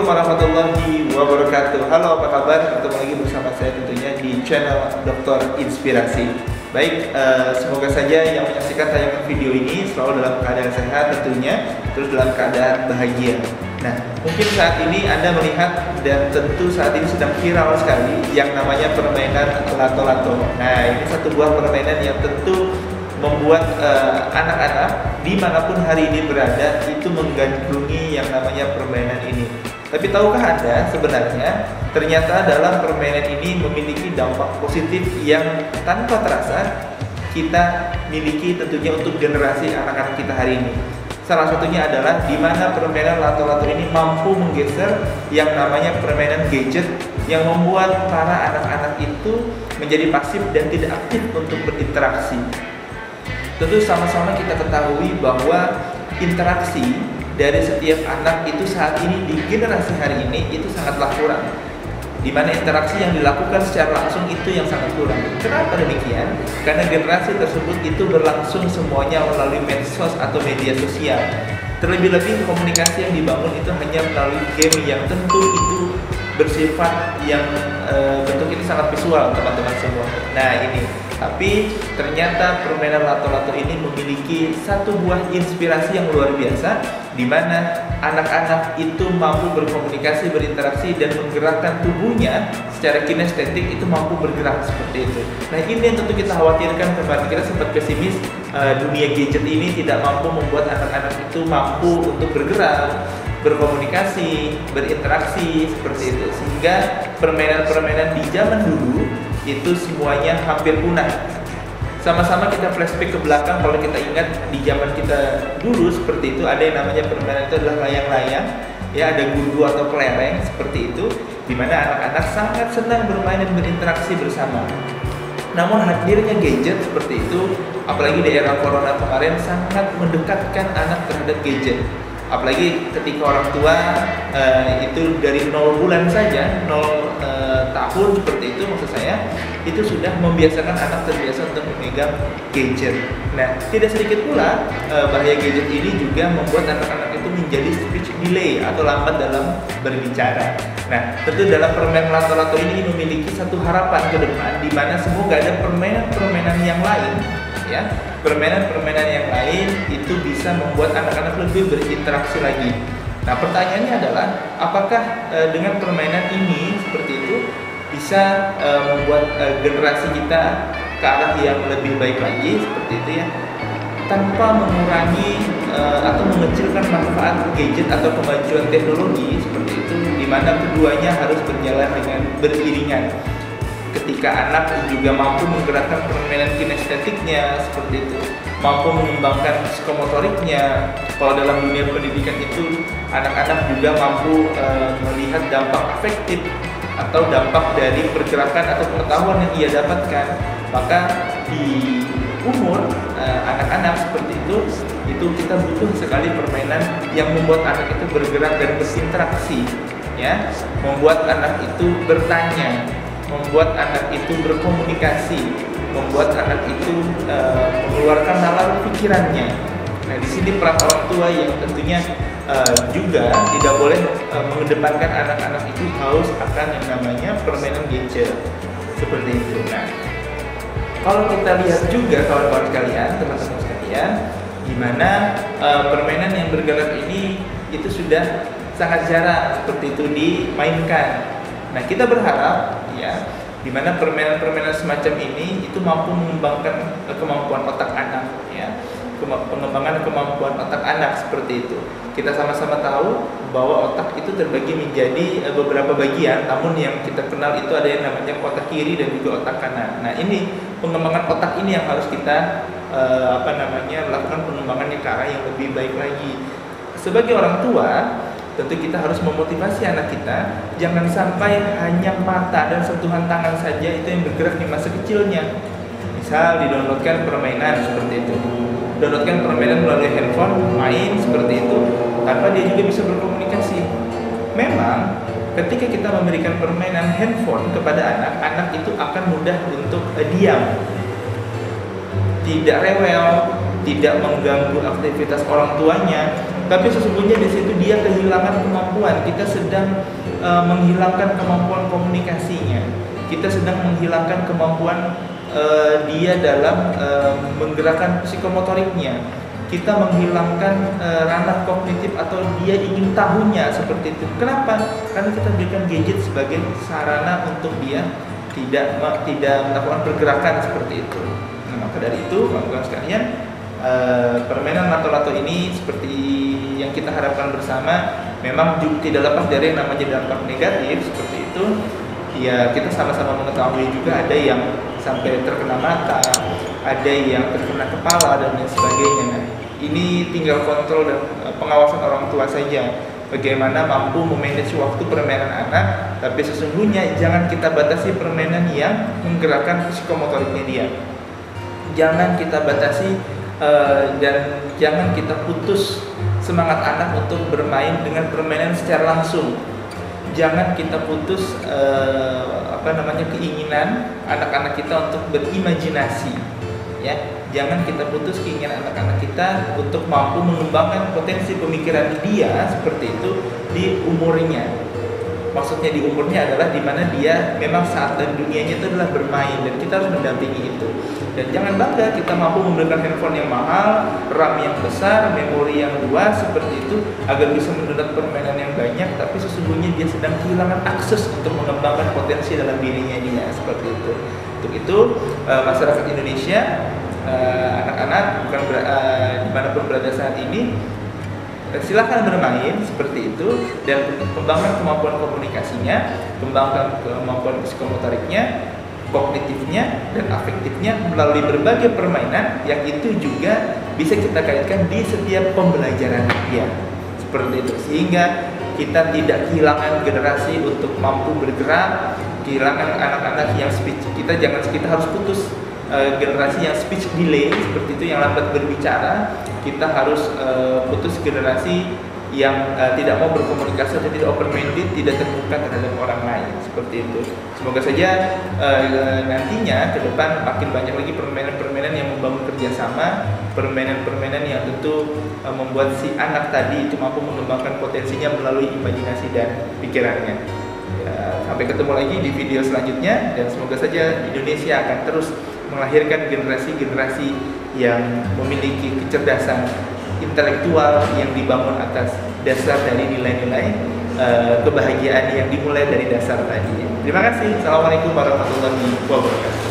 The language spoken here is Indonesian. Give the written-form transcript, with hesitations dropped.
warahmatullahi wabarakatuh. Halo, apa kabar? Ketemu lagi bersama saya tentunya di channel Dokter Inspirasi. Baik, semoga saja yang menyaksikan tayangan video ini selalu dalam keadaan sehat tentunya, terus dalam keadaan bahagia. Nah, mungkin saat ini Anda melihat dan tentu saat ini sedang viral sekali yang namanya permainan lato-lato. Nah, ini satu buah permainan yang tentu membuat anak-anak dimanapun hari ini berada itu menggandrungi yang namanya permainan ini. Tapi tahukah Anda sebenarnya ternyata dalam permainan ini memiliki dampak positif yang tanpa terasa kita miliki tentunya untuk generasi anak-anak kita hari ini. Salah satunya adalah di mana permainan lato-lato ini mampu menggeser yang namanya permainan gadget yang membuat para anak-anak itu menjadi pasif dan tidak aktif untuk berinteraksi. Tentu sama-sama kita ketahui bahwa interaksi dari setiap anak itu saat ini di generasi hari ini itu sangatlah kurang. Di mana interaksi yang dilakukan secara langsung itu yang sangat kurang. Kenapa demikian? Karena generasi tersebut itu berlangsung semuanya melalui medsos atau media sosial. Terlebih-lebih komunikasi yang dibangun itu hanya melalui game yang tentu itu bersifat yang bentuk ini sangat visual teman-teman semua. Nah ini, tapi ternyata permainan lato-lato ini memiliki satu buah inspirasi yang luar biasa, di mana anak-anak itu mampu berkomunikasi, berinteraksi dan menggerakkan tubuhnya secara kinestetik itu mampu bergerak seperti itu. Nah ini yang tentu kita khawatirkan, kemarin kita sempat pesimis, dunia gadget ini tidak mampu membuat anak-anak itu mampu untuk bergerak, berkomunikasi, berinteraksi seperti itu, sehingga permainan-permainan di zaman dulu itu semuanya hampir punah. Sama-sama kita flashback ke belakang, kalau kita ingat di zaman kita dulu seperti itu ada yang namanya permainan itu adalah layang-layang, ya ada gundu atau kelereng seperti itu, di mana anak-anak sangat senang bermain dan berinteraksi bersama. Namun hadirnya gadget seperti itu, apalagi di era corona kemarin, sangat mendekatkan anak terhadap gadget. Apalagi ketika orang tua itu dari 0 bulan saja, 0 tahun seperti itu maksud saya, itu sudah membiasakan anak terbiasa untuk memegang gadget. Nah, tidak sedikit pula bahaya gadget ini juga membuat anak-anak itu menjadi speech delay atau lambat dalam berbicara. Nah, tentu dalam permainan lato-lato ini memiliki satu harapan ke depan, di mana semoga ada permainan-permainan yang lain, ya, permainan-permainan yang lain itu bisa membuat anak-anak lebih berinteraksi lagi. Nah, pertanyaannya adalah apakah dengan permainan ini seperti itu bisa membuat generasi kita ke arah yang lebih baik lagi seperti itu, ya, tanpa mengurangi atau mengecilkan manfaat gadget atau kemajuan teknologi seperti itu, di mana keduanya harus berjalan dengan beriringan. Ketika anak juga mampu menggerakkan permainan kinestetiknya seperti itu, mampu mengembangkan psikomotoriknya. Kalau dalam dunia pendidikan itu anak-anak juga mampu melihat dampak afektif atau dampak dari pergerakan atau pengetahuan yang ia dapatkan. Maka di umur anak-anak seperti itu kita butuh sekali permainan yang membuat anak itu bergerak dan berinteraksi, ya, membuat anak itu bertanya, membuat anak itu berkomunikasi, membuat anak itu mengeluarkan nalar pikirannya. Nah, di sini peran orang tua yang tentunya juga tidak boleh mengedepankan anak-anak itu haus akan yang namanya permainan gadget seperti itu. Nah, kalau kita lihat juga kawan-kawan sekalian, teman-teman sekalian, di mana permainan yang bergerak ini itu sudah sangat jarang seperti itu dimainkan. Nah, kita berharap, ya, di mana permainan-permainan semacam ini itu mampu mengembangkan kemampuan otak anak, ya, pengembangan kemampuan otak anak seperti itu. Kita sama-sama tahu bahwa otak itu terbagi menjadi beberapa bagian, namun yang kita kenal itu ada yang namanya otak kiri dan juga otak kanan. Nah, ini pengembangan otak ini yang harus kita lakukan pengembangannya ke arah yang lebih baik lagi. Sebagai orang tua, tentu kita harus memotivasi anak kita, jangan sampai hanya mata dan sentuhan tangan saja itu yang bergerak di masa kecilnya. Misal didownloadkan permainan seperti itu, downloadkan permainan melalui handphone, main seperti itu, tanpa dia juga bisa berkomunikasi. Memang ketika kita memberikan permainan handphone kepada anak, anak itu akan mudah untuk diam, tidak rewel, tidak mengganggu aktivitas orang tuanya, tapi sesungguhnya di situ dia kehilangan kemampuan. Kita sedang menghilangkan kemampuan komunikasinya, kita sedang menghilangkan kemampuan dia dalam menggerakkan psikomotoriknya, kita menghilangkan ranah kognitif atau dia ingin tahunya seperti itu. Kenapa? Karena kita berikan gadget sebagai sarana untuk dia tidak melakukan pergerakan seperti itu. Nah, maka dari itu kawan-kawan sekalian, permainan lato-lato ini seperti yang kita harapkan bersama memang juga tidak lepas dari yang namanya dampak negatif seperti itu. Ya, kita sama-sama mengetahui juga ada yang sampai terkena mata, ada yang terkena kepala dan lain sebagainya. Nah, ini tinggal kontrol dan pengawasan orang tua saja, bagaimana mampu memanage waktu permainan anak. Tapi sesungguhnya jangan kita batasi permainan yang menggerakkan psikomotoriknya dia, jangan kita batasi dan jangan kita putus semangat anak untuk bermain dengan permainan secara langsung. Jangan kita putus keinginan anak-anak kita untuk berimajinasi, ya. Jangan kita putus keinginan anak-anak kita untuk mampu mengembangkan potensi pemikiran dia seperti itu di umurnya. Maksudnya di umurnya adalah di mana dia memang saat dan dunianya itu adalah bermain, dan kita harus mendampingi itu. Dan jangan bangga kita mampu memberikan handphone yang mahal, RAM yang besar, memori yang luas seperti itu agar bisa mendownload permainan yang banyak, tapi sesungguhnya dia sedang kehilangan akses untuk mengembangkan potensi dalam dirinya dia seperti itu. Untuk itu masyarakat Indonesia, anak-anak bukan dimanapun berada saat ini, silakan bermain seperti itu dan kembangkan kemampuan komunikasinya, kembangkan kemampuan psikomotoriknya, kognitifnya dan afektifnya melalui berbagai permainan yang itu juga bisa kita kaitkan di setiap pembelajaran dia seperti itu, sehingga kita tidak kehilangan generasi untuk mampu bergerak, kehilangan anak-anak yang speech kita harus putus generasi yang speech delay seperti itu, yang lambat berbicara. Kita harus putus generasi yang tidak mau berkomunikasi atau tidak open minded, tidak terbuka terhadap orang lain seperti itu. Semoga saja nantinya ke depan makin banyak lagi permainan-permainan yang membangun kerjasama, permainan-permainan yang tentu membuat si anak tadi itu mampu mengembangkan potensinya melalui imajinasi dan pikirannya. Sampai ketemu lagi di video selanjutnya, dan semoga saja Indonesia akan terus melahirkan generasi-generasi yang memiliki kecerdasan intelektual yang dibangun atas dasar dari nilai-nilai kebahagiaan yang dimulai dari dasar tadi. Terima kasih. Assalamualaikum warahmatullahi wabarakatuh.